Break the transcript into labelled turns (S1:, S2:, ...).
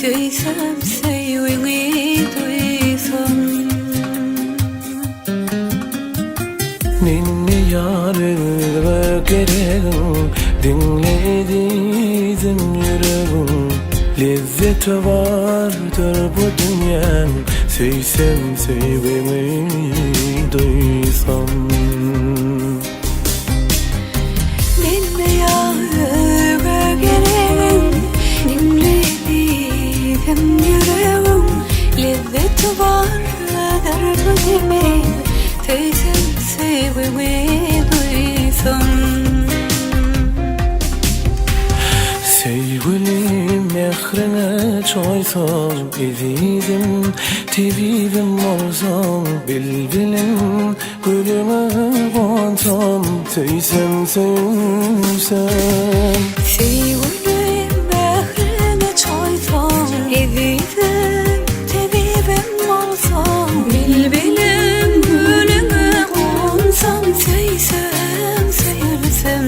S1: Tüysem sevini duysam.
S2: Ninni yarıma gereğim, dinlediğim yüreğim. Lezzeti vardır bu dünyanın, sevsem sevimi duysam.
S1: Ninni yarıma gereğim, dinlediğim yüreğim. Lezzeti vardır bu dünyanın, sevsem sevimi duysam.
S2: Sevgilim mehrine çoysam, ezizim tebibim olsam. Bilbilim gülüme konsam, sevsem sevsem.
S1: Sevgilim mehrine çoysam, ezizim tebibim olsam. Bilbilim gülüme konsam, sevsem sevsem.